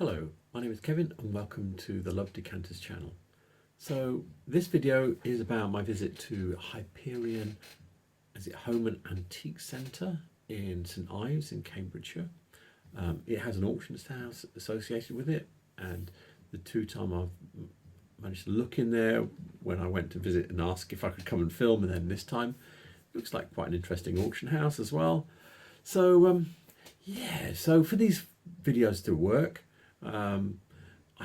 Hello, my name is Kevin and welcome to the Love Decanters channel. So this video is about my visit to Hyperion Home Antiques Centre in St.Ives in Cambridgeshire. It has an auction house associated with it, and the two times I've managed to look in there when I went to visit and ask if I could come and film, and then this time it looks like quite an interesting auction house as well. So so for these videos to work, I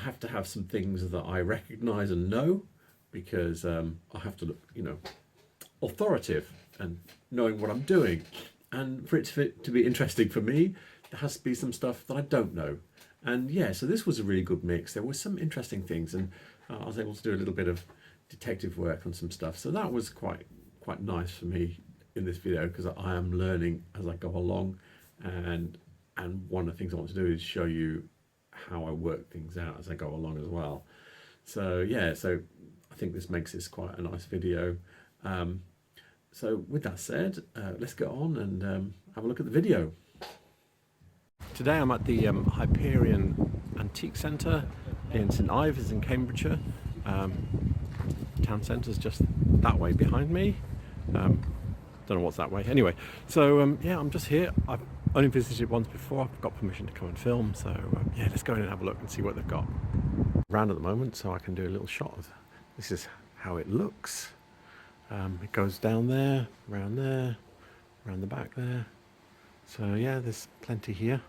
have to have some things that I recognise and know, because I have to look, authoritative and knowing what I'm doing. And for it to be interesting for me, there has to be some stuff that I don't know. And so this was a really good mix. There were some interesting things, and I was able to do a little bit of detective work on some stuff. So that was quite nice for me in this video, because I am learning as I go along, and one of the things I want to do is show you how I work things out as I go along as well. So so I think this makes this quite a nice video. So with that said, let's get on and have a look at the video. Today I'm at the Hyperion Antiques Centre in St.Ives in Cambridgeshire. Town centre's just that way behind me. Don't know what's that way. Anyway, so I'm just here. I've only visited it once before. I've got permission to come and film, so let's go in and have a look and see what they've got around at the moment, so I can do a little shot of this. Is how it looks. It goes down there, around the back there. So there's plenty here.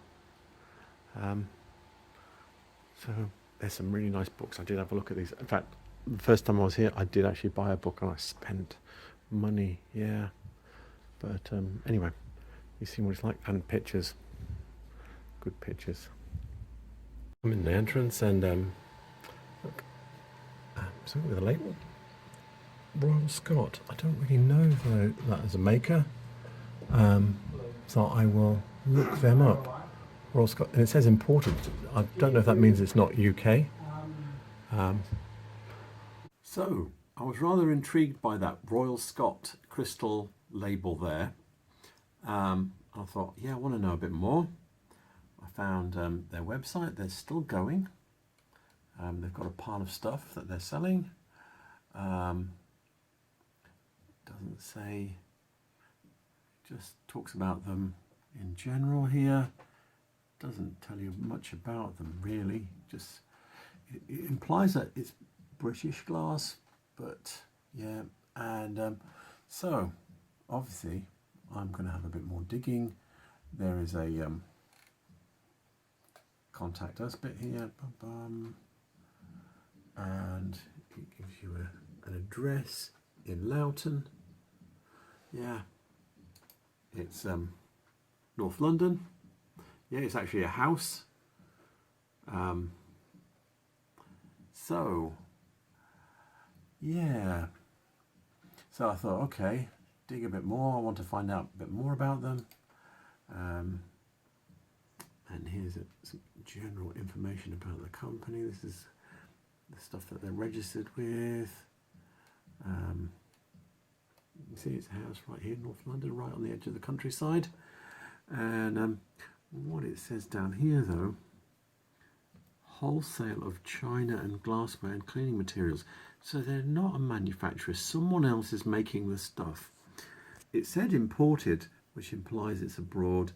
So there's some really nice books. I did have a look at these. In fact, the first time I was here, I did actually buy a book and I spent money. But anyway, you see what it's like, and pictures, good pictures. I'm in the entrance, and look, something with a label, Royal Scot. I don't really know though that as a maker, so I will look them up. Royal Scot, and it says imported. I don't know if that means it's not UK. So I was rather intrigued by that Royal Scot crystal label there. I thought, I want to know a bit more. I found their website. They're still going. They've got a pile of stuff that they're selling. Doesn't say, just talks about them in general here. Doesn't tell you much about them really. Just it implies that it's British glass, but so obviously I'm going to have a bit more digging. There is a contact us bit here, and it gives you an address in Loughton. It's North London. It's actually a house. So I thought, okay, dig a bit more. I want to find out a bit more about them. And here's some general information about the company. This is the stuff that they're registered with. You see it's a house right here in North London, right on the edge of the countryside. And what it says down here though, wholesale of china and glassware and cleaning materials. So they're not a manufacturer, someone else is making the stuff. It said imported, which implies it's abroad.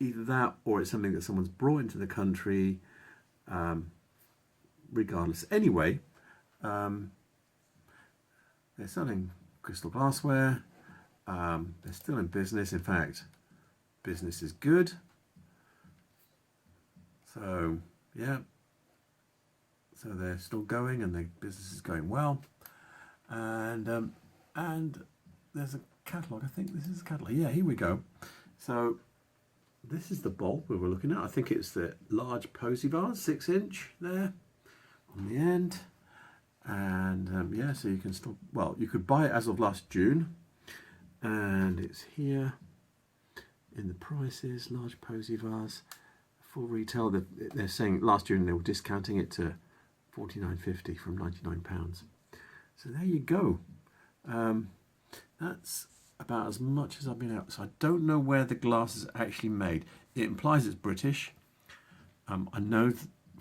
Either that or it's something that someone's brought into the country, regardless. Anyway, they're selling crystal glassware. They're still in business. In fact, business is good. So so they're still going, and their business is going well. And there's a catalogue. I think this is a catalogue. Here we go. So this is the bulb we were looking at. I think it's the large posy vase, 6-inch there on the end. And so you can still, you could buy it as of last June, and it's here in the prices. Large posy vase, full retail. They're saying last June they were discounting it to £49.50 from £99. So there you go. That's about as much as I've been out. So I don't know where the glass is actually made. It implies it's British. I know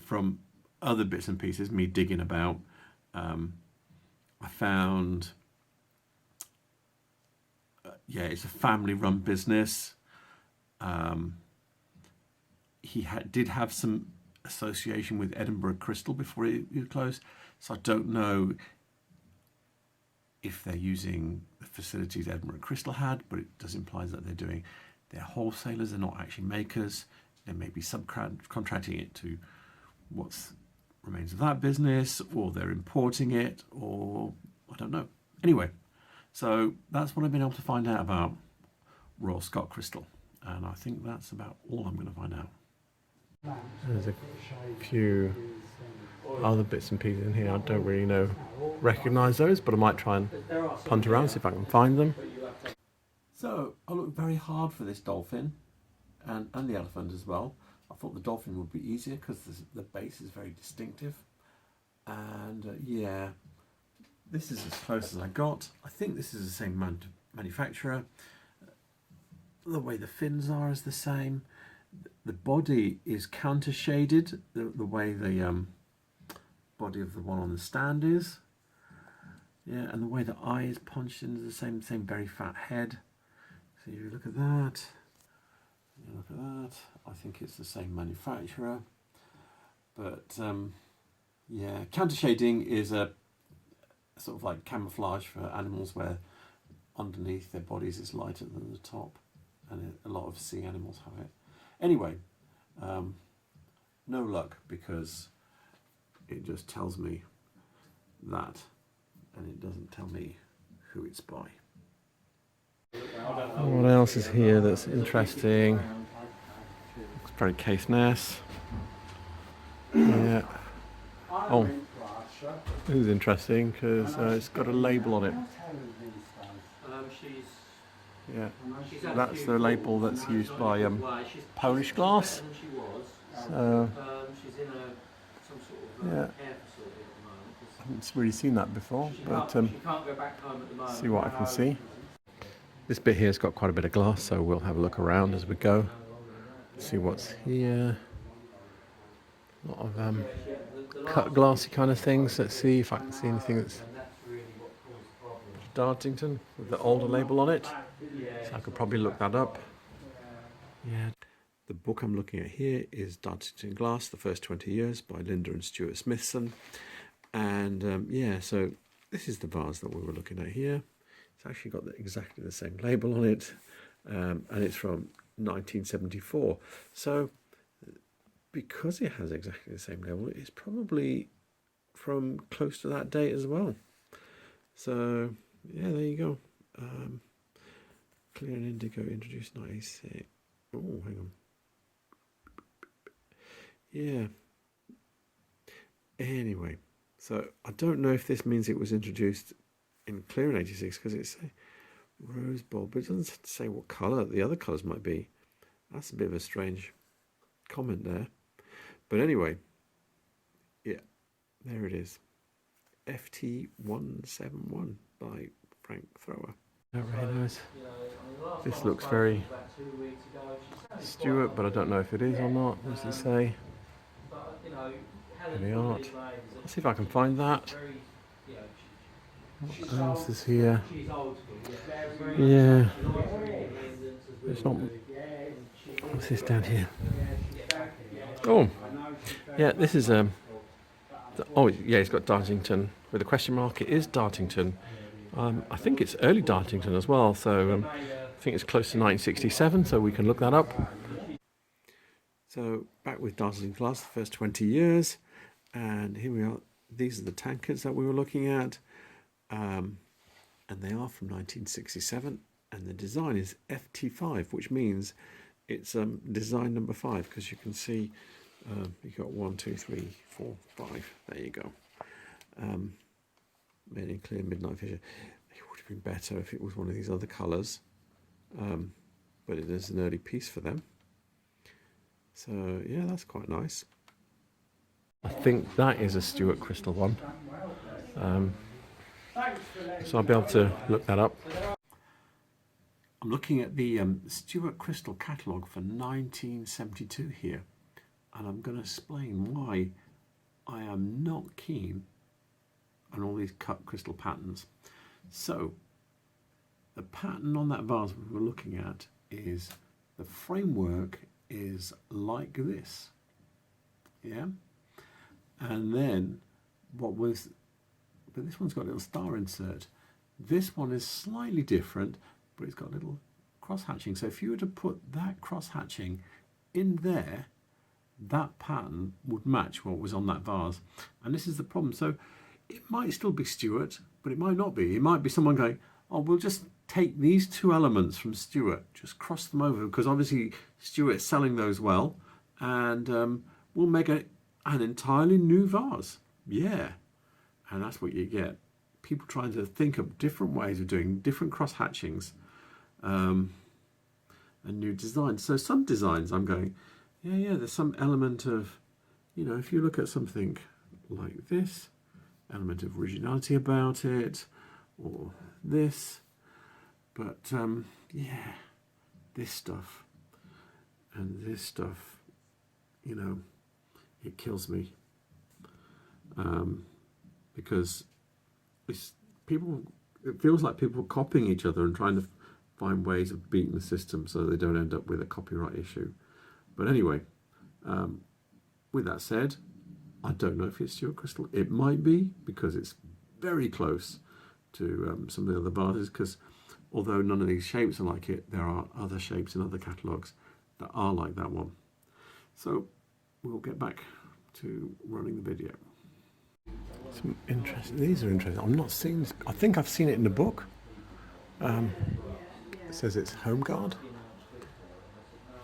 from other bits and pieces, me digging about, I found, it's a family-run business. He did have some association with Edinburgh Crystal before he closed, so I don't know if they're using the facilities Edinburgh Crystal had, but it does imply that they're wholesalers, they're not actually makers. They may be subcontracting it to what remains of that business, or they're importing it, or I don't know. Anyway, so that's what I've been able to find out about Royal Scot Crystal, and I think that's about all I'm going to find out. There's a few other bits and pieces in here. I don't really recognise those, but I might try and punt around, see if I can find them. So I looked very hard for this dolphin and the elephant as well. I thought the dolphin would be easier because the base is very distinctive, and yeah, this is as close as I got. I think this is the same manufacturer. The way the fins are is the same. The body is counter shaded, the way the body of the one on the stand is. Yeah, and the way the eye is punched into the same very fat head. So you look at that, you look at that. I think it's the same manufacturer, but yeah, counter shading is a sort of like camouflage for animals where underneath their bodies is lighter than the top, and a lot of sea animals have it. Anyway, no luck, because it just tells me that, and it doesn't tell me who it's by. What else is here that's interesting? Looks very Caithness. Yeah. Oh, this is interesting because it's got a label on it. Yeah, that's the label that's used by Polish glass. So, yeah, I haven't really seen that before, but see what I can see. This bit here has got quite a bit of glass, so we'll have a look around as we go. See what's here. A lot of cut glassy kind of things. Let's see if I can see anything that's Dartington with the older label on it. So I could probably look that up. Yeah. The book I'm looking at here is Dartington Glass, The First 20 Years by Linda and Stuart Smithson. And yeah, so this is the vase that we were looking at here. It's actually got exactly the same label on it, and it's from 1974. So because it has exactly the same label, it's probably from close to that date as well. So yeah, there you go. Clear and indigo introduced 96. Oh, hang on. Yeah. Anyway, so I don't know if this means it was introduced in clear in 86, because it's a rose bulb, but it doesn't say what colour the other colours might be. That's a bit of a strange comment there. But anyway, yeah, there it is. FT171 by Frank Thrower. Not really nice. This looks very Stuart, but I don't know if it is or not. What does it say? The art. Let's see if I can find that. What else is here? Yeah. It's not. What's this down here? Oh, yeah. This is oh, yeah. It's got Dartington with a question mark. It is Dartington. I think it's early Dartington as well. So I think it's close to 1967. So we can look that up. So back with Dartington Glass, the first 20 years, and here we are. These are the tankards that we were looking at. And they are from 1967, and the design is FT5, which means it's design number 5, because you can see you've got 1, 2, 3, 4, 5. There you go. Made in clear midnight fissure. It would have been better if it was one of these other colours, but it is an early piece for them. So yeah, that's quite nice. I think that is a Stuart Crystal one. So I'll be able to look that up. I'm looking at the Stuart Crystal catalogue for 1972 here. and I'm going to explain why I am not keen on all these cut crystal patterns. So the pattern on that vase we were looking at is the framework is like this, yeah, and then but this one's got a little star insert. This one is slightly different, but it's got a little cross hatching. So if you were to put that cross hatching in there, that pattern would match what was on that vase. And this is the problem. So it might still be Stuart, but it might not be. It might be someone going, oh, we'll just take these two elements from Stuart, just cross them over, because obviously Stuart's selling those well, and we'll make an entirely new vase. Yeah, and that's what you get. People trying to think of different ways of doing different cross hatchings and new designs. So some designs I'm going, yeah, there's some element of, you know, if you look at something like this, element of originality about it, or this, but yeah, this stuff and this stuff, you know, it kills me, because it feels like people are copying each other and trying to find ways of beating the system so they don't end up with a copyright issue. But anyway, with that said, I don't know if it's Stuart Crystal. It might be, because it's very close to some of the other vases, because although none of these shapes are like it, there are other shapes in other catalogues that are like that one. So we'll get back to running the video. Some interesting. These are interesting. I'm not seeing this. I think I've seen it in the book. It says it's Home Guard,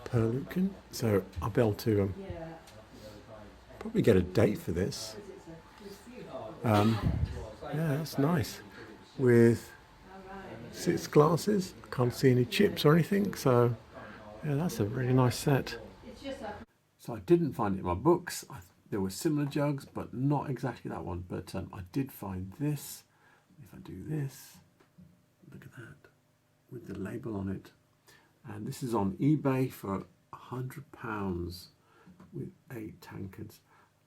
Perlukin. So I'll be able to probably get a date for this. Yeah, that's nice. With 6 glasses. I can't see any chips or anything. So yeah, that's a really nice set. So I didn't find it in my books. There were similar jugs, but not exactly that one. But I did find this. If I do this, look at that, with the label on it. And this is on eBay for £100 with 8 tankards.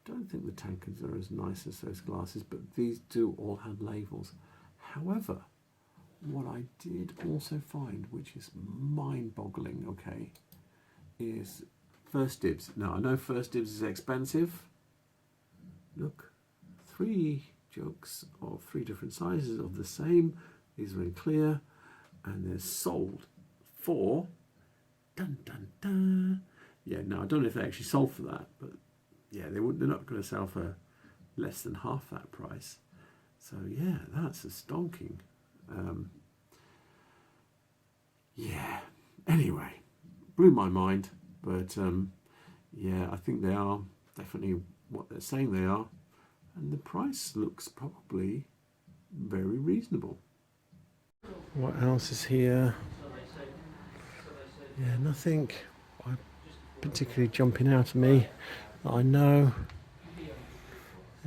I don't think the tankards are as nice as those glasses, but these do all have labels. However, what I did also find, which is mind-boggling, okay, is First Dibs. Now, I know First Dibs is expensive. Look, 3 jugs of 3 different sizes of the same. These are in clear, and they're sold for, dun dun dun. Yeah, now I don't know if they actually sold for that, but yeah, they're not going to sell for less than half that price. So yeah, that's a stonking. Yeah, anyway, blew my mind, but yeah, I think they are definitely what they're saying they are, and the price looks probably very reasonable. What else is here? Yeah, nothing particularly jumping out at me that I know.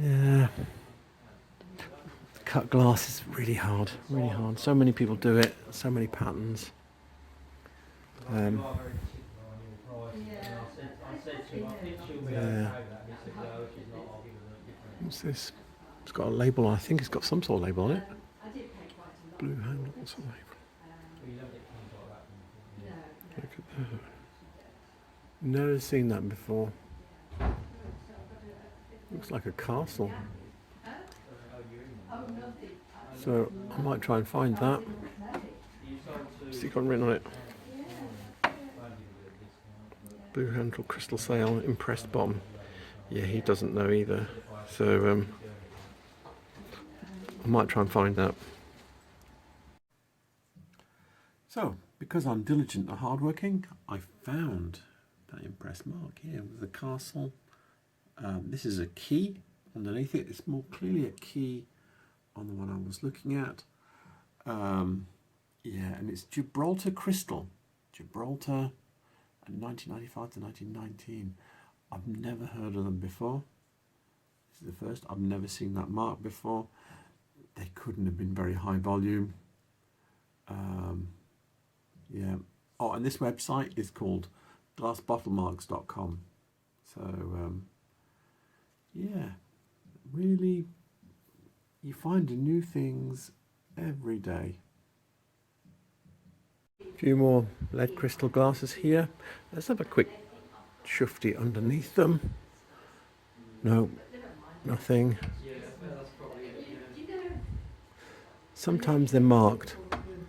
Yeah, cut glass is really hard, really hard. So many people do it, so many patterns. Yeah. What's this? It's got a label on. I think it's got some sort of label on it. Blue handle, what's the label? Look at that. Never seen that before. Looks like a castle. So I might try and find that. See what's got written on it. Blue handle, crystal sail, impressed bottom. Yeah, he doesn't know either. So I might try and find that. So, because I'm diligent and hardworking, I found that impressed mark here with the castle. This is a key underneath it. It's more clearly a key on the one I was looking at. Yeah, and it's Gibraltar crystal. Gibraltar, 1995 to 1919. I've never heard of them before. This is the first. I've never seen that mark before. They couldn't have been very high volume. Yeah. Oh, and this website is called glassbottlemarks.com. So yeah, really, you find new things every day. A few more lead crystal glasses here. Let's have a quick shufty underneath them. No, nothing. Sometimes they're marked,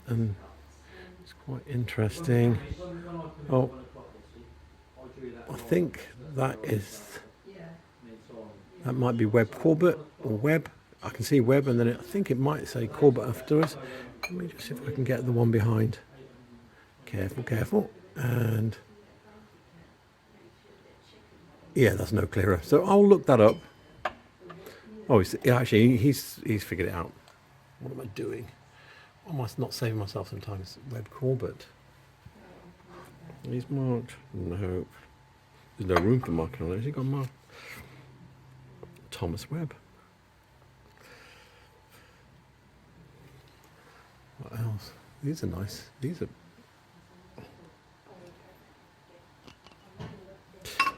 and it's quite interesting. Oh, I think that might be Webb Corbett or Webb. I can see Webb, and then I think it might say Corbett afterwards. Let me just see if I can get the one behind. Careful, careful, and yeah, that's no clearer. So I'll look that up. Oh, actually, he's figured it out. What am I doing? Why am I not saving myself sometimes? Webb Corbett. He's marked. No, there's no room for marking on it. Has he got marked? Thomas Webb. What else? These are nice. These are.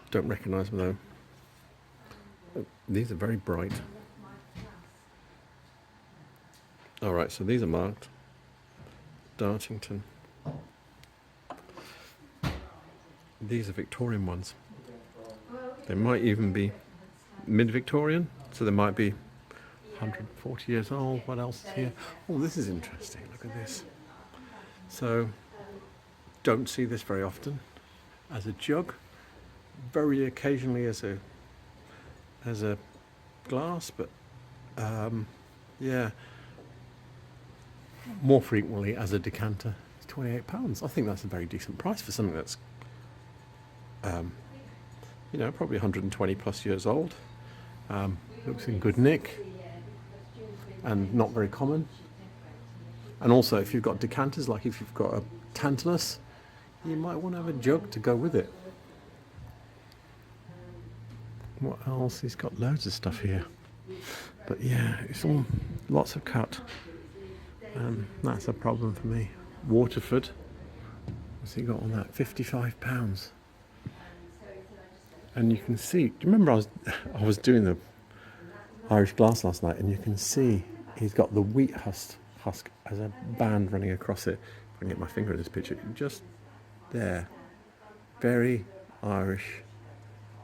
Don't recognise them though. Oh, these are very bright. All right, so these are marked. Dartington. These are Victorian ones. They might even be mid-Victorian, so they might be 140 years old. What else is here? Oh, this is interesting. Look at this. So, don't see this very often. As a jug, very occasionally as a glass, but yeah, more frequently as a decanter. It's £28. I think that's a very decent price for something that's you know, probably 120 plus years old. Looks in good nick and not very common. And also, if you've got decanters, like if you've got a Tantalus, you might want to have a jug to go with it. What else? He's got loads of stuff here. But yeah, it's all lots of cut. That's a problem for me. Waterford. What's he got on that? £55. And you can see. Do you remember I was doing the Irish glass last night, and you can see he's got the wheat husk as a band running across it. If I can get my finger in this picture, just there. Very Irish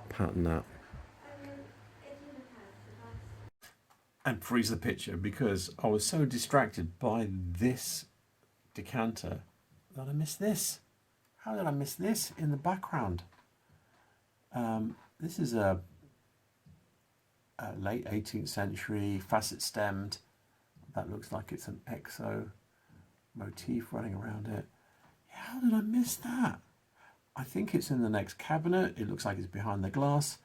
pattern that. And freeze the picture because I was so distracted by this decanter that I missed this. How did I miss this in the background? This is a late 18th century facet stemmed. That looks like it's an exo motif running around it. How did I miss that? I think it's in the next cabinet. It looks like it's behind the glass.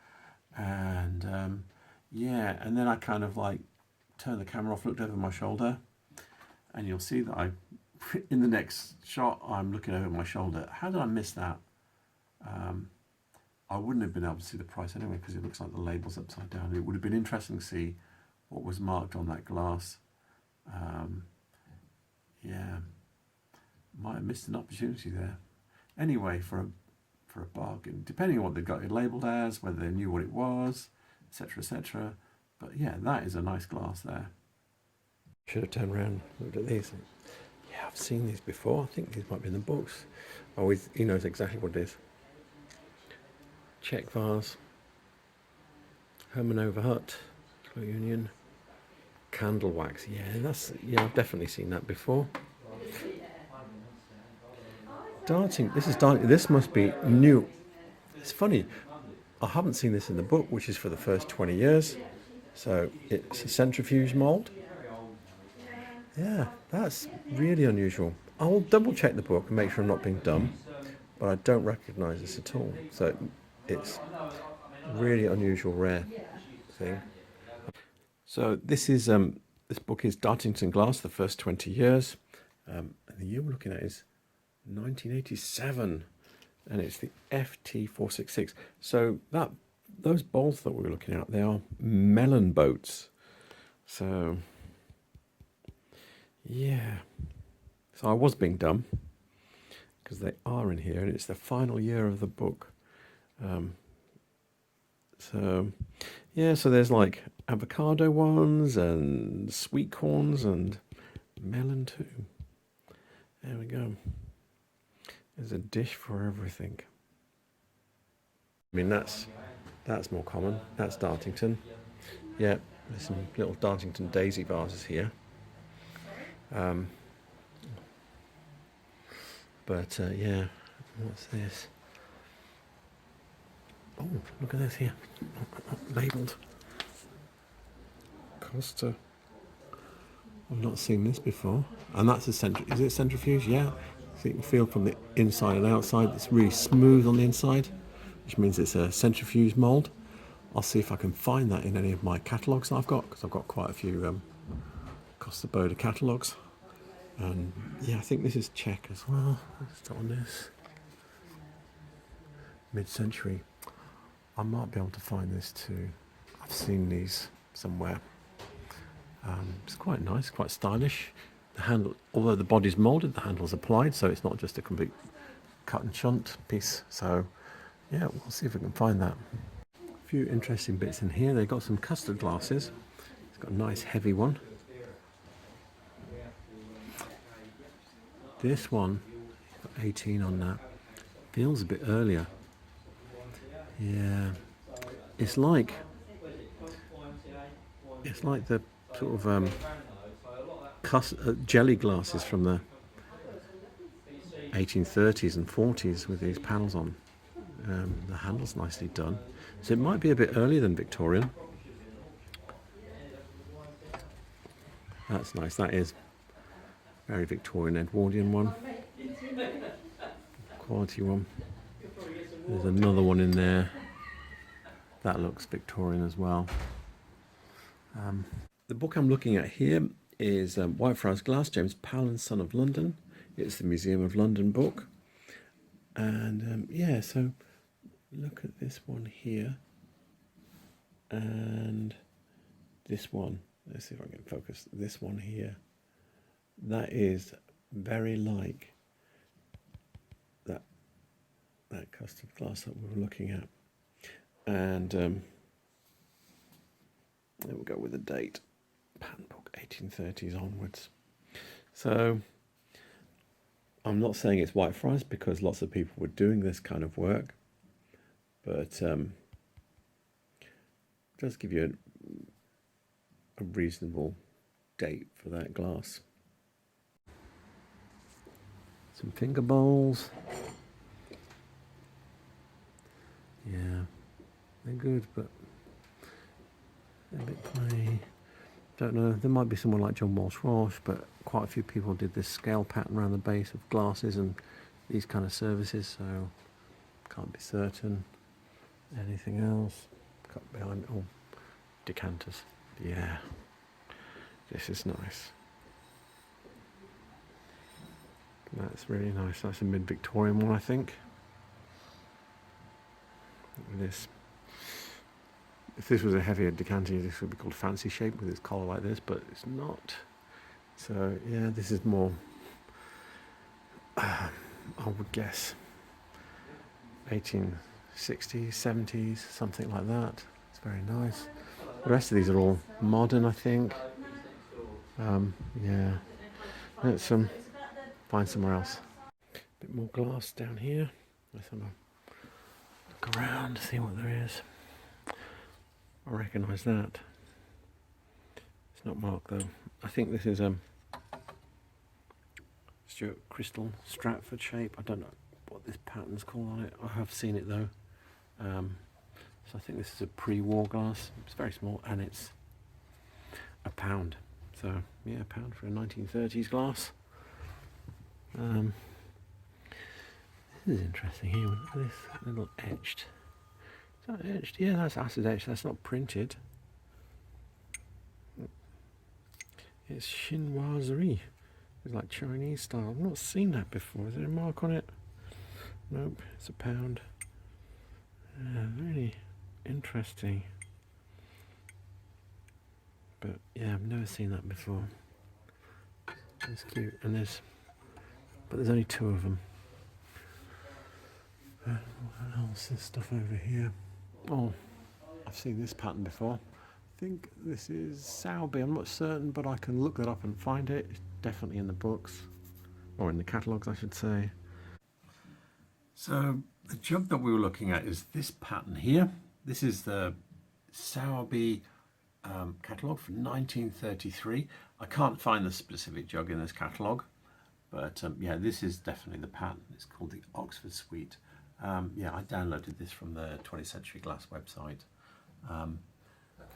And yeah, and then I kind of like turned the camera off, looked over my shoulder, and you'll see that in the next shot, I'm looking over my shoulder. How did I miss that? I wouldn't have been able to see the price anyway because it looks like the label's upside down. It would have been interesting to see what was marked on that glass. Yeah, might have missed an opportunity there. Anyway, for a bargain, depending on what they got it labelled as, whether they knew what it was, etc., etc. But yeah, that is a nice glass there. Should have turned around and looked at these. Yeah, I've seen these before. I think these might be in the books. Oh, he knows exactly what it is. Czech vase, Hermanova hut, Union, candle wax. Yeah, I've definitely seen that before. This must be new. It's funny, I haven't seen this in the book, which is for the first 20 years. So it's a centrifuge mould. Yeah, that's really unusual. I'll double check the book and make sure I'm not being dumb, but I don't recognise this at all. So it's really unusual, rare thing. So this book is Dartington glass, the first 20 years. And the year we're looking at is 1987, and it's the FT466. So those bowls that we were looking at, they are melon boats. So yeah, so I was being dumb because they are in here, and it's the final year of the book. So yeah, so there's like avocado ones and sweet corns and melon too. There we go. There's a dish for everything. I mean, that's more common. That's Dartington. Yeah, there's some little Dartington daisy vases here. But yeah, what's this? Oh, look at this here, labelled Costa. I've not seen this before. And that's a is it centrifuge? Yeah. So you can feel from the inside and outside. It's really smooth on the inside, which means it's a centrifuge mould. I'll see if I can find that in any of my catalogues that I've got, because I've got quite a few Costa Boda catalogues. And yeah, I think this is Czech as well. Let's start on this. Mid-century. I might be able to find this too. I've seen these somewhere. It's quite nice, quite stylish. The handle, although the body's moulded, the handle's applied, so it's not just a complete cut and shunt piece. So yeah, we'll see if we can find that. A few interesting bits in here. They've got some custard glasses. It's got a nice heavy one. This one, got 18 on that. Feels a bit earlier. Yeah, it's like the sort of jelly glasses from the 1830s and 40s with these panels on. The handle's nicely done, so it might be a bit earlier than Victorian. That's nice. That is very Victorian, Edwardian one, quality one. There's another one in there that looks Victorian as well. The book I'm looking at here is Whitefriars Glass, James Powell and Son of London. It's the Museum of London book. And yeah, so look at this one here and this one. Let's see if I can focus. This one here. That is very like that custard glass that we were looking at. And there we go with the date. Pattern book 1830s onwards. So I'm not saying it's Whitefriars because lots of people were doing this kind of work, but does give you a reasonable date for that glass. Some finger bowls. Yeah, they're good, but they're a bit plain. Don't know, there might be someone like John Walsh, but quite a few people did this scale pattern around the base of glasses and these kind of services, so can't be certain. Anything else? Cut behind, oh, decanters. Yeah, this is nice. That's really nice. That's a mid-Victorian one, I think. Look at this. If this was a heavier decanter, this would be called fancy shape with its collar like this, but it's not. So yeah, this is more, I would guess, 1860s, 70s, something like that. It's very nice. The rest of these are all modern, I think. Yeah, let's find somewhere else. A bit more glass down here. Let's have a look around, see what there is. I recognise that. It's not marked though. I think this is Stuart crystal Stratford shape. I don't know what this pattern's called on it. I have seen it though. So I think this is a pre-war glass. It's very small and it's £1. So yeah, £1 for a 1930s glass. This is interesting here. Look at this little etched. Is that etched? Yeah, that's acid etched. That's not printed. It's chinoiserie. It's like Chinese style. I've not seen that before. Is there a mark on it? Nope. It's £1. Really interesting. But yeah, I've never seen that before. It's cute. And there's only 2 of them. What else is stuff over here? Oh, I've seen this pattern before. I think this is Sowerby, I'm not certain, but I can look that up and find it. It's definitely in the books, or in the catalogues I should say. So the jug that we were looking at is this pattern here. This is the Sowerby catalogue from 1933. I can't find the specific jug in this catalogue, but yeah, this is definitely the pattern. It's called the Oxford Suite. Yeah, I downloaded this from the 20th Century Glass website. Can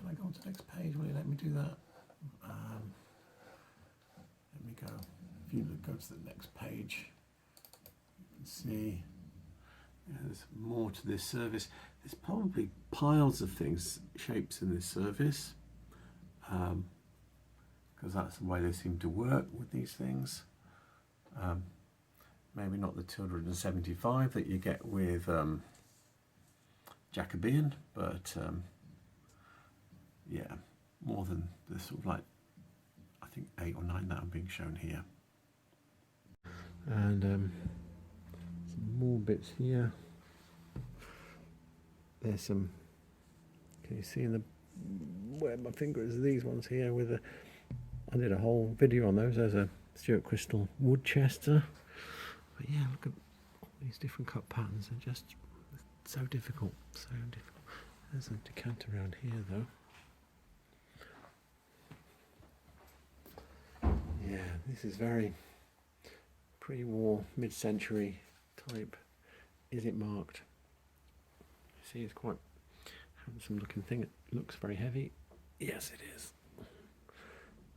I go on to the next page? Will you let me do that? Let me go. If you go to the next page, you can see there's more to this service. There's probably piles of things, shapes in this service, because that's the way they seem to work with these things. Maybe not the 275 that you get with Jacobean, but yeah, more than the sort of like, I think 8 or 9 that are being shown here. And some more bits here. There's some, can you see in the, where my finger is, these ones here with a, I did a whole video on those. There's a Stuart Crystal Woodchester. But yeah, look at all these different cut patterns. They're just so difficult, so difficult. There's a decanter around here though. Yeah, this is very pre-war, mid-century type. Is it marked? See, it's quite handsome looking thing. It looks very heavy. Yes, it is.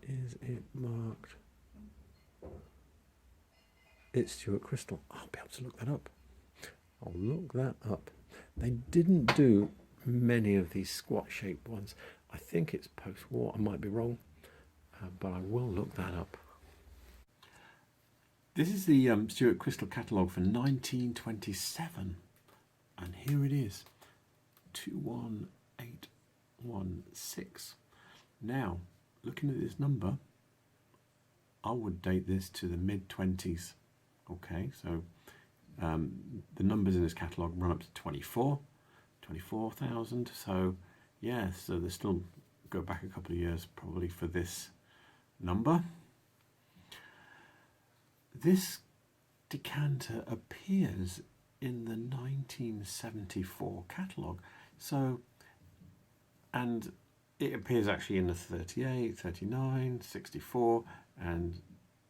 Is it marked? It's Stuart Crystal. I'll be able to look that up. I'll look that up. They didn't do many of these squat shaped ones. I think it's post-war. I might be wrong, but I will look that up. This is the Stuart Crystal catalogue for 1927, and here it is, 21816. Now, looking at this number, I would date this to the mid-20s. Okay, so the numbers in this catalogue run up to 24,000. So yeah, so they still go back a couple of years probably for this number. This decanter appears in the 1974 catalogue. So, and it appears actually in the 38, 39, 64 and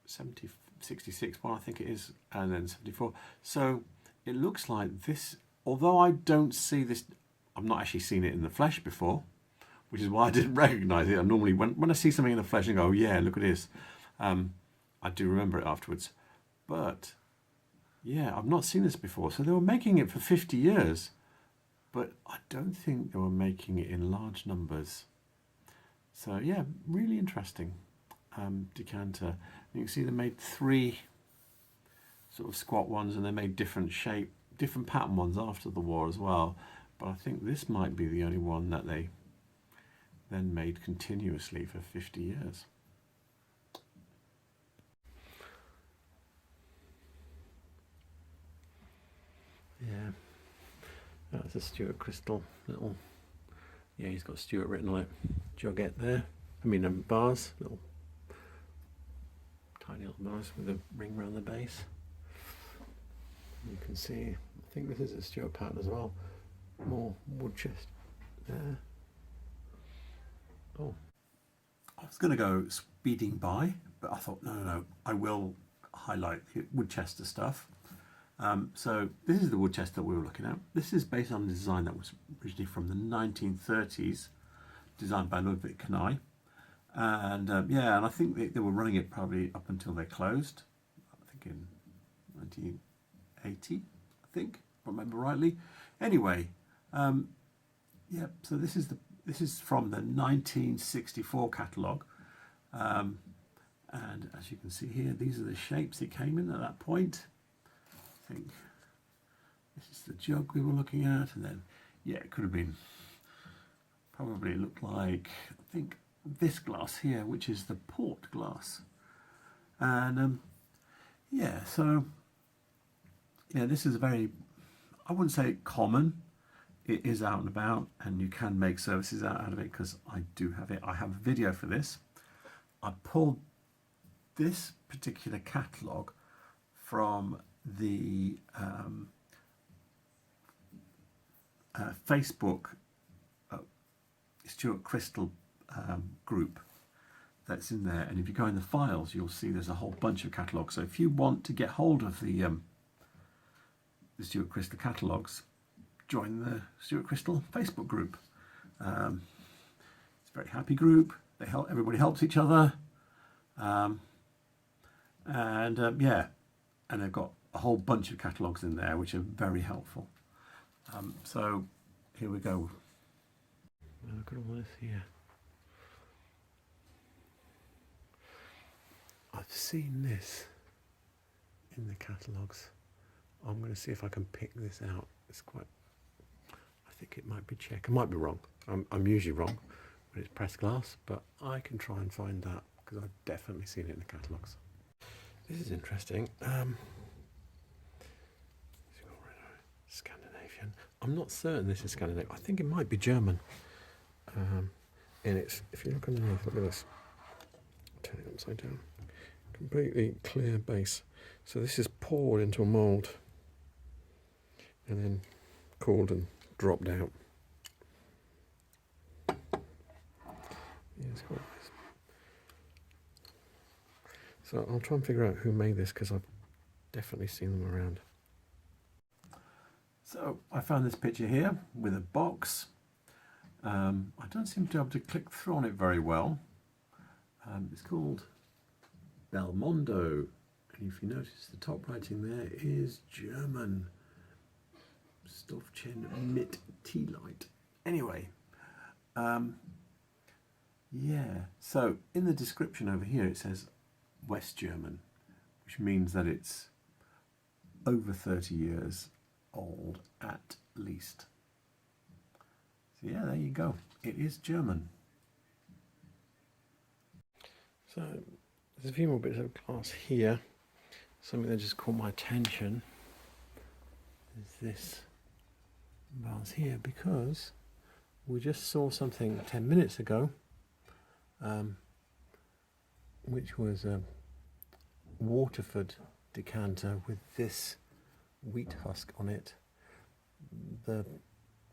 70, 66 one I think it is, and then 74. So it looks like this, although I don't see this, I've not actually seen it in the flesh before, which is why I didn't recognise it. I normally, when I see something in the flesh and go, oh yeah, look at this, I do remember it afterwards. But yeah, I've not seen this before. So they were making it for 50 years, but I don't think they were making it in large numbers. So yeah, really interesting decanter. You can see they made 3 sort of squat ones, and they made different shape, different pattern ones after the war as well. But I think this might be the only one that they then made continuously for 50 years. Yeah, that's a Stuart Crystal little, yeah, he's got Stuart written on it, jugette there, I mean bars, little tiny little bars with a ring around the base. You can see, I think this is a Stuart pattern as well, more wood chest there. Oh, I was going to go speeding by, but I thought no, I will highlight the Woodchester stuff. So this is the Woodchester we were looking at. This is based on a design that was originally from the 1930s, designed by Ludwig Kanai. And yeah, and I think they were running it probably up until they closed, I think in 1980, I think, if I remember rightly. Anyway, yeah, so this is from the 1964 catalogue. And as you can see here, these are the shapes it came in at that point. I think this is the jug we were looking at, and then yeah, it could have been, probably looked like, I think this glass here, which is the port glass. And yeah, so yeah, this is very, I wouldn't say common it is out and about, and you can make services out of it, because I do have it. I have a video for this. I pulled this particular catalogue from the Facebook Stuart Crystal group that's in there, and if you go in the files, you'll see there's a whole bunch of catalogues. So if you want to get hold of the Stuart Crystal catalogues, join the Stuart Crystal Facebook group. It's a very happy group. They help, everybody helps each other, yeah, and they've got a whole bunch of catalogues in there which are very helpful. So here we go. Look at all this here. I've seen this in the catalogues. I'm going to see if I can pick this out. It's quite, I think it might be Czech. I might be wrong. I'm usually wrong when it's pressed glass, but I can try and find that because I've definitely seen it in the catalogues. This is interesting. Scandinavian. I'm not certain this is Scandinavian. I think it might be German. And it's, if you look underneath, look at this. Turn it upside down. Completely clear base. So this is poured into a mould and then cooled and dropped out. Yeah, it's quite nice. So I'll try and figure out who made this, because I've definitely seen them around. So I found this picture here with a box. I don't seem to be able to click through on it very well. It's called Belmondo, and if you notice the top writing there is German. Stoffchen mit Teelight. Anyway, yeah, so in the description over here it says West German, which means that it's over 30 years old at least. So yeah, there you go. It is German. So there's a few more bits of glass here. Something that just caught my attention is this vase here, because we just saw something 10 minutes ago, which was a Waterford decanter with this wheat husk on it. The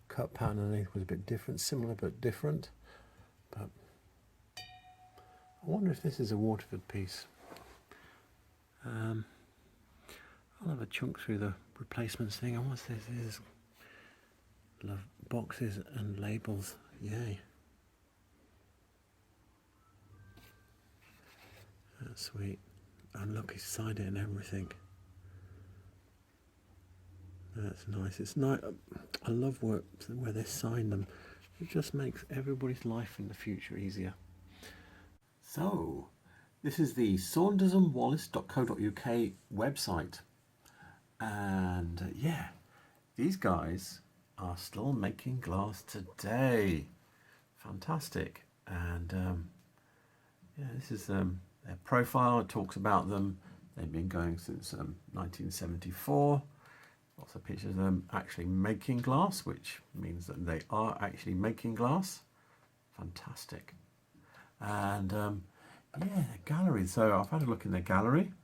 cut pattern underneath was a bit different, similar but different. But I wonder if this is a Waterford piece. I'll have a chunk through the replacements thing. And what's this? This is love boxes and labels. Yay. That's sweet. And look inside it and everything. That's nice. It's nice. I love work where they sign them. It just makes everybody's life in the future easier. So, this is the saundersandwallace.co.uk website. And yeah, these guys are still making glass today. Fantastic. And yeah, this is their profile. It talks about them. They've been going since 1974. Lots of pictures of them actually making glass, which means that they are actually making glass. Fantastic. And yeah, the gallery. So I've had a look in their gallery,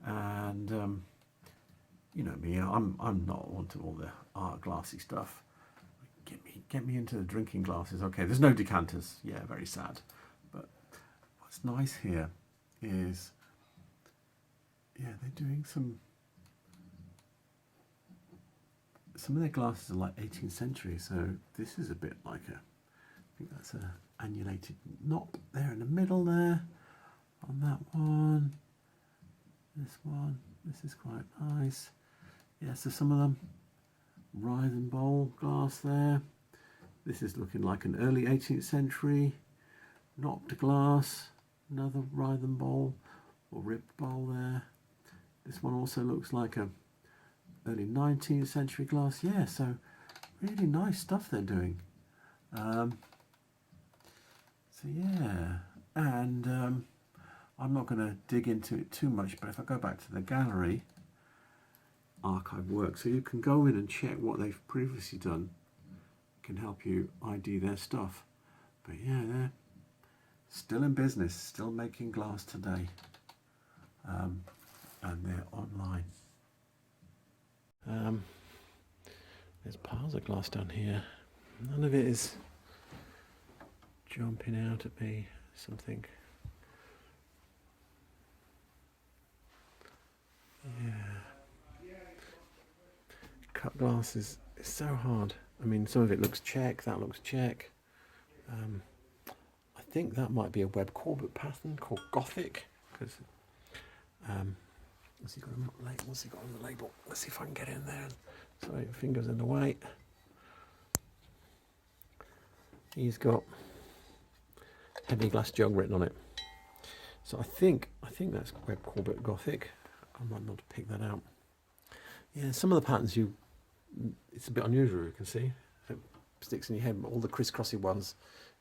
and you know me, I'm not onto all the art glassy stuff. Get me into the drinking glasses. Okay, there's no decanters. Yeah, very sad. But what's nice here is, yeah, they're doing some of their glasses are like 18th century, so this is a bit like I think that's a annulated knop there in the middle there on that one. This is quite nice. Yeah, so some of them rise and bowl glass there. This is looking like an early 18th century knopped glass, another rise and bowl or ribbed bowl there. This one also looks like a early 19th century glass. Yeah, so really nice stuff they're doing. So yeah, and I'm not going to dig into it too much, but if I go back to the gallery, archive work. So you can go in and check what they've previously done. It can help you ID their stuff. But yeah, they're still in business, still making glass today. And they're online. There's piles of glass down here. None of it is jumping out at me. Something. Yeah. Cut glass is so hard. I mean, some of it looks check, that looks check. I think that might be a Webb Corbett pattern called Gothic, because what's he got on the label? Let's see if I can get in there. Sorry, your finger's in the way. He's got heavy glass jug written on it. So I think that's Webb Corbett Gothic. I might not have picked that out. Yeah, some of the patterns it's a bit unusual, you can see. It sticks in your head, but all the crisscrossy ones,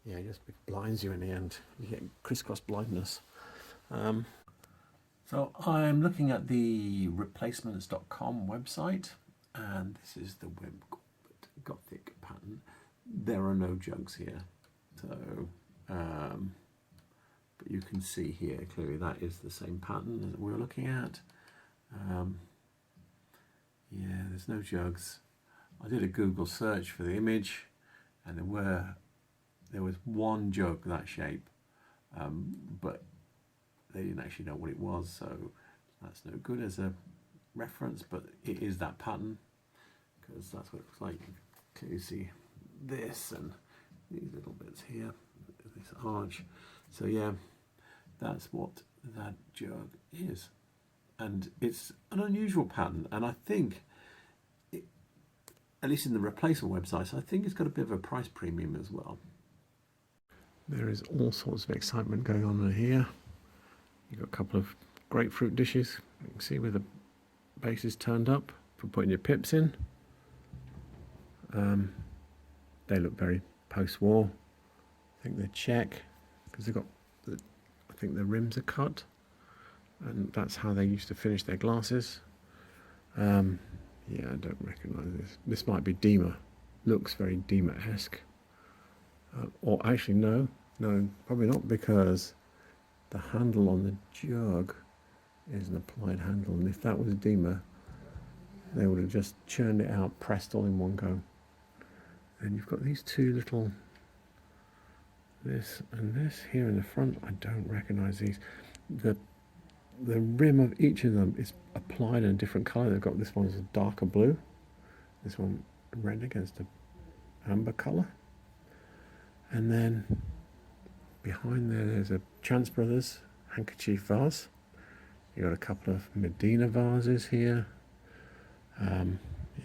yeah, just blinds you in the end. You get crisscross blindness. So I'm looking at the replacements.com website, and this is the Webb Corbett Gothic pattern. There are no jugs here, so but you can see here clearly that is the same pattern that we're looking at. Yeah, there's no jugs. I did a Google search for the image, and there was one jug that shape, but they didn't actually know what it was, so that's no good as a reference. But it is that pattern, because that's what it looks like. You can clearly see this and these little bits here, this arch. So yeah, that's what that jug is, and it's an unusual pattern, and I think at least in the replacement websites, I think it's got a bit of a price premium as well. There is all sorts of excitement going on in here. You've got a couple of grapefruit dishes, you can see, with the bases turned up for putting your pips in. They look very post-war. I think they're check, because they've got, I think the rims are cut, and that's how they used to finish their glasses. Yeah, I don't recognise this. This might be Dima. Looks very Dima-esque. Or actually, no, probably not, because the handle on the jug is an applied handle, and if that was Dima, they would have just churned it out, pressed all in one go. And you've got these two little, this and this here in the front. I don't recognise these. The rim of each of them is applied in a different colour. They've got, this one's a darker blue, this one red against a amber colour, and then behind there's a Chance Brothers handkerchief vase. You've got a couple of Medina vases here,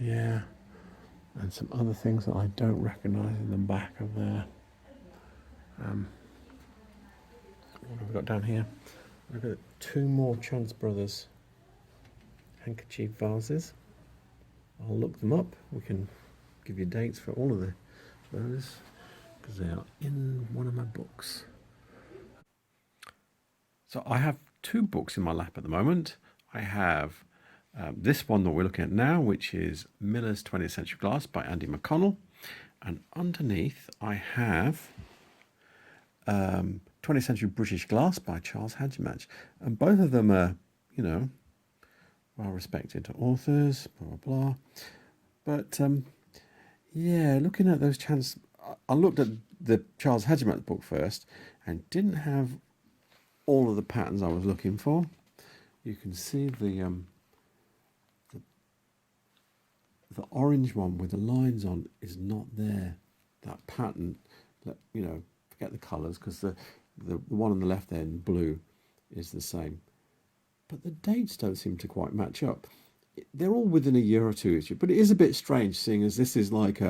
yeah, and some other things that I don't recognise in the back of there. What have we got down here? I've got two more Chance Brothers handkerchief vases. I'll look them up. We can give you dates for all of those, because they are in one of my books. So I have two books in my lap at the moment. I have this one that we're looking at now, which is Miller's 20th Century Glass by Andy McConnell. And underneath I have 20th Century British Glass by Charles Hajdamach, and both of them are, you know, well respected authors, blah blah blah. But yeah, looking at those I looked at the Charles Hajdamach book first, and didn't have all of the patterns I was looking for. You can see the orange one with the lines on is not there. That pattern, that, you know, forget the colours, because the one on the left there in blue is the same, but the dates don't seem to quite match up. They're all within a year or two each, but it is a bit strange, seeing as this is like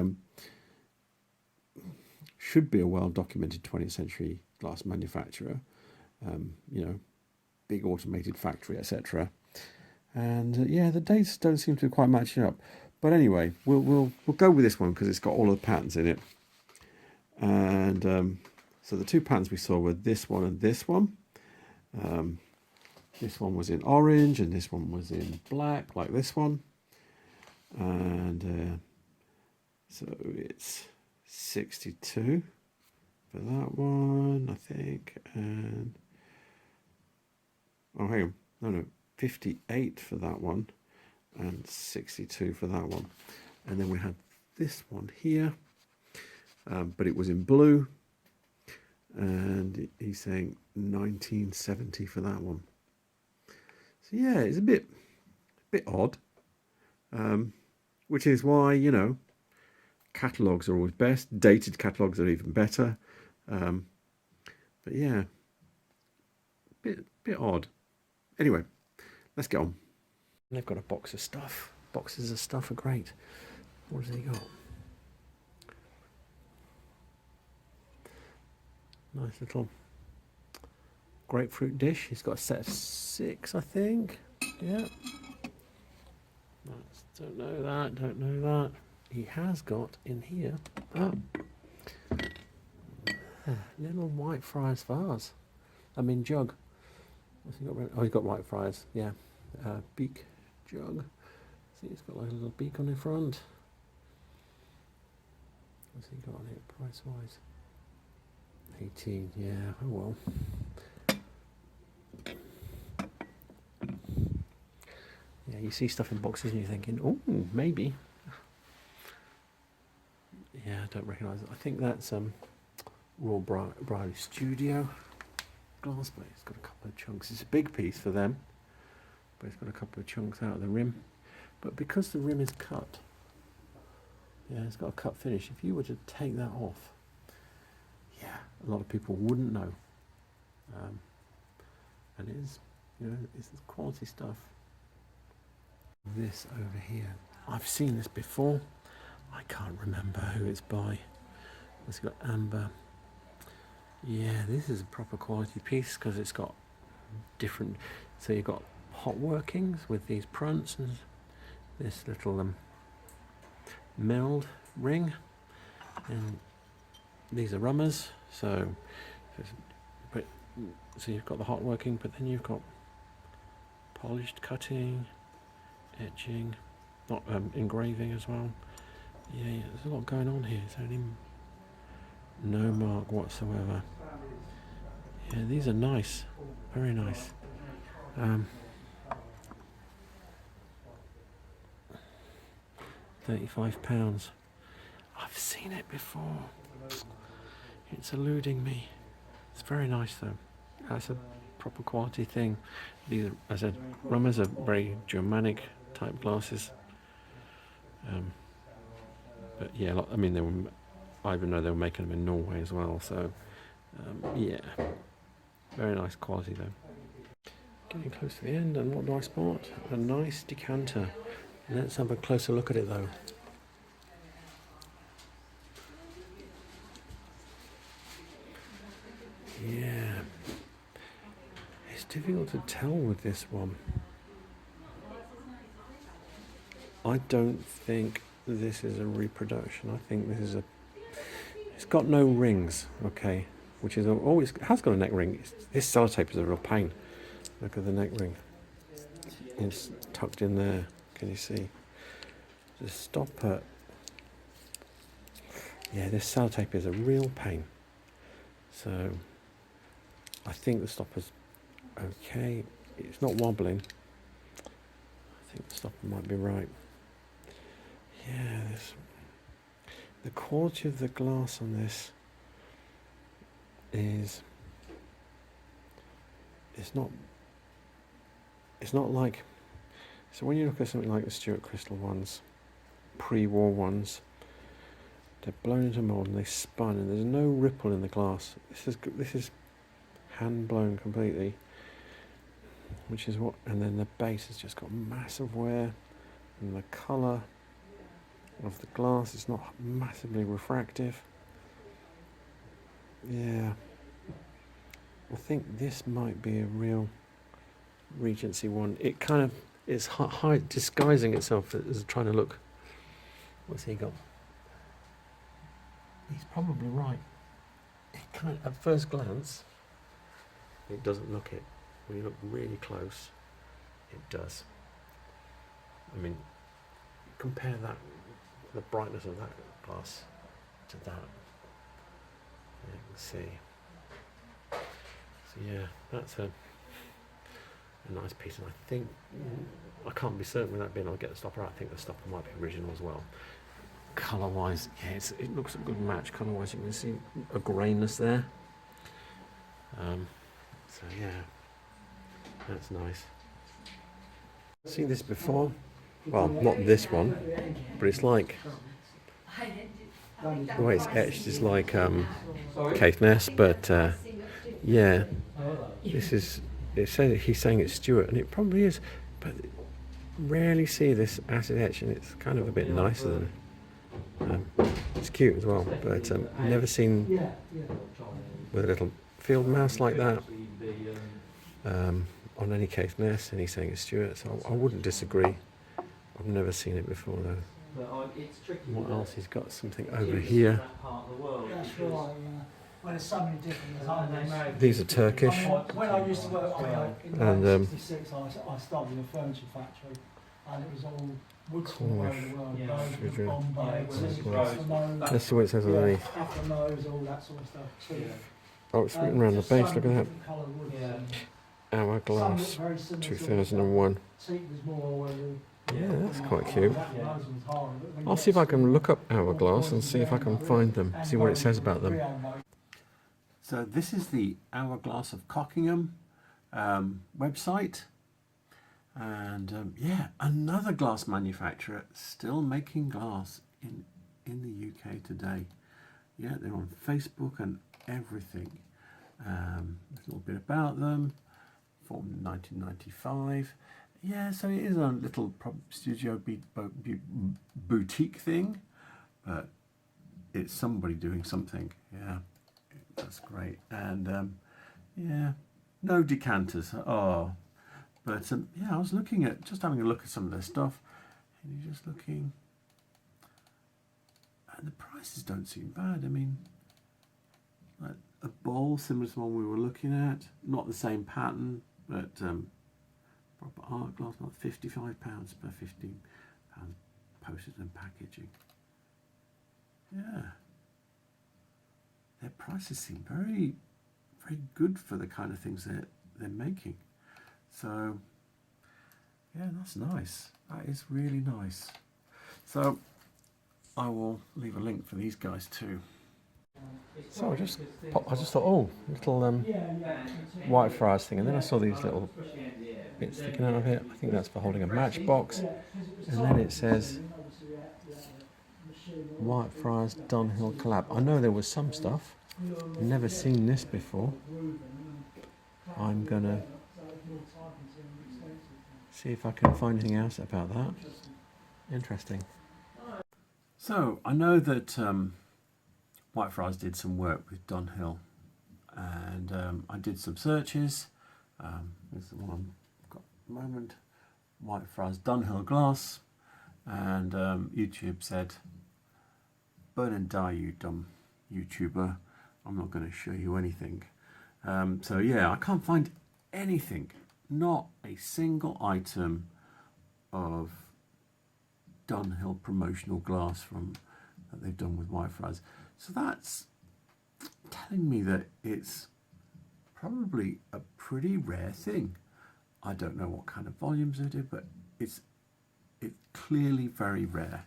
should be a well-documented 20th century glass manufacturer, you know, big automated factory, etc. And yeah, the dates don't seem to quite match up. But anyway, we'll go with this one because it's got all of the patterns in it. And so the two patterns we saw were this one and this one. This one was in orange and this one was in black, like this one. and so it's 62 for that one, I think, and oh, hang on, no, 58 for that one, and 62 for that one. And then we had this one here, but it was in blue, and he's saying 1970 for that one. So yeah, it's a bit odd, which is why, you know, catalogues are always best. Dated catalogues are even better. But yeah, bit odd. Anyway, let's get on. They've got a box of stuff. Boxes of stuff are great. What has he got? Nice little grapefruit dish. He's got a set of 6, I think. Yeah. Don't know that. Don't know that. He has got in here little Whitefriars vase. I mean jug. What's he got? Oh, he's got Whitefriars. Yeah. Beak jug. See, it's got like a little beak on the front. What's he got on it price wise? 18. Yeah. Oh well. Yeah, you see stuff in boxes and you're thinking, oh, maybe. Yeah, I don't recognise it. I think that's Royal Brierley Studio glass, but it's got a couple of chunks. It's a big piece for them, but it's got a couple of chunks out of the rim. But because the rim is cut, yeah, it's got a cut finish. If you were to take that off, yeah, a lot of people wouldn't know. And it is, you know, it's quality stuff. This over here, I've seen this before. I can't remember who it's by. It's got amber. Yeah, this is a proper quality piece because it's got different. So you've got hot workings with these prunts and this little milled ring, and these are rummers. So you've got the hot working, but then you've got polished cutting, etching, not engraving as well. Yeah, there's a lot going on here. It's only no mark whatsoever. Yeah, these are nice, very nice. £35. I've seen it before. It's eluding me. It's very nice though. That's a proper quality thing. These are, as I said, rummers are very Germanic type glasses. But yeah, I mean, I even know they were making them in Norway as well. So yeah, very nice quality though. Getting close to the end, and what do I spot? A nice decanter. Let's have a closer look at it though. Yeah, it's difficult to tell with this one. I don't think this is a reproduction. I think this is it's got no rings, okay, which is always has got a neck ring. This sellotape is a real pain. Look at the neck ring. It's tucked in there. Can you see? The stopper. Yeah, this sellotape is a real pain. So I think the stopper's okay. It's not wobbling. I think the stopper might be right. Yeah, the quality of the glass on this is it's not like, so when you look at something like the Stuart crystal ones, pre-war ones, they're blown into mould and they spun and there's no ripple in the glass. This is hand blown completely, which is what, and then the base has just got massive wear, and the colour of the glass is not massively refractive. Yeah, I think this might be a real Regency one. It kind of is disguising itself as trying to look. What's he got? He's probably right. It kind of, at first glance, it doesn't look it. When you look really close, it does. I mean, compare that, the brightness of that glass to that. You can see. So yeah, that's a nice piece, and I think, I can't be certain without being able to get the stopper out. I think the stopper might be original as well. Colour wise, yeah, it looks a good match. Colour wise, you can see a greyness there. So yeah, that's nice. Seen this before? Well, not this one, but it's like, the way it's etched is like Caithness, but yeah, this is, it says he's saying it's Stuart, and it probably is, but rarely see this acid etch, and it's kind of a bit nicer than it's cute as well, but never seen with a little field mouse like that on any Caithness, and he's saying it's Stuart, so I wouldn't disagree. I've never seen it before though. What else? He's got something over here. These are Turkish. When I used to work in 1966, I started in a furniture factory, and it was all wood all over the world. Bombay, let's see what it says underneath. all that sort of stuff. Oh, it's written around the base, look at that. Hourglass 2001. Yeah, that's quite cute. I'll see if I can look up Hourglass and see if I can find them, see what it says about them. So this is the Hourglass of Cockingham website, and yeah, another glass manufacturer still making glass in the UK today. Yeah, they're on Facebook and everything. A little bit about them. Formed in 1995. Yeah, so it is a little studio boutique thing, but it's somebody doing something. Yeah, that's great. And yeah, no decanters. Oh, but yeah, I was looking at, just having a look at some of their stuff, and you're just looking, and the prices don't seem bad. I mean, like a bowl similar to the one we were looking at, not the same pattern, but proper art glass, not £55 per £15 postage and packaging. Yeah, their prices seem very, very good for the kind of things they're making. So yeah, that's nice. That is really nice. So I will leave a link for these guys too. So I just thought, oh, little Whitefriars thing, and then I saw these little bits sticking out of it. I think that's for holding a matchbox, and then it says Whitefriars Dunhill collab. I know there was some stuff. Never seen this before. I'm gonna see if I can find anything else about that. Interesting. So I know that Whitefriars did some work with Dunhill, and I did some searches. This is the one I've got at the moment. Whitefriars Dunhill glass, and YouTube said, "Burn and die, you dumb YouTuber. I'm not going to show you anything." So yeah, I can't find anything, not a single item of Dunhill promotional glass that they've done with Whitefriars. So that's telling me that it's probably a pretty rare thing. I don't know what kind of volumes they do, but it's clearly very rare.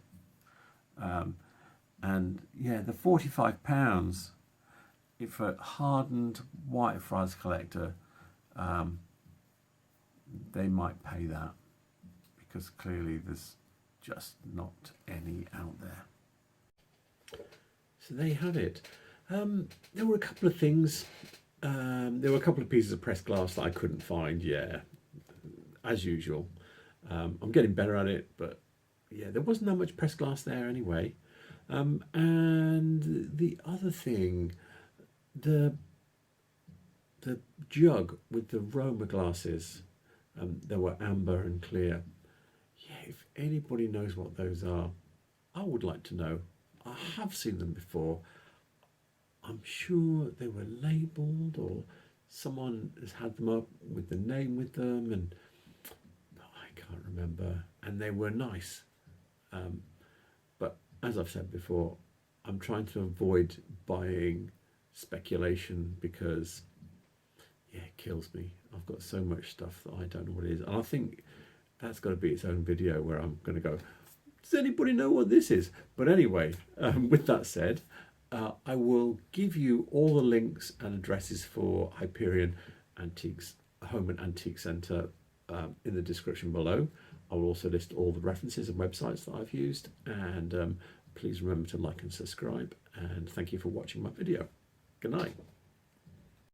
And yeah, the £45, if a hardened Whitefriars collector, they might pay that, because clearly there's just not any out there. So there you have it. There were a couple of things. There were a couple of pieces of pressed glass that I couldn't find. Yeah, as usual. I'm getting better at it, but yeah, there wasn't that much pressed glass there anyway. And the other thing, the jug with the Roma glasses, they were amber and clear. Yeah, if anybody knows what those are, I would like to know. I have seen them before. I'm sure they were labelled, or someone has had them up with the name with them, and I can't remember. And they were nice. But as I've said before, I'm trying to avoid buying speculation because, yeah, it kills me. I've got so much stuff that I don't know what it is. And I think that's got to be its own video where I'm going to go, does anybody know what this is? But anyway, with that said, I will give you all the links and addresses for Hyperion Home and Antique Centre in the description below. I will also list all the references and websites that I've used, and please remember to like and subscribe, and thank you for watching my video. Good night.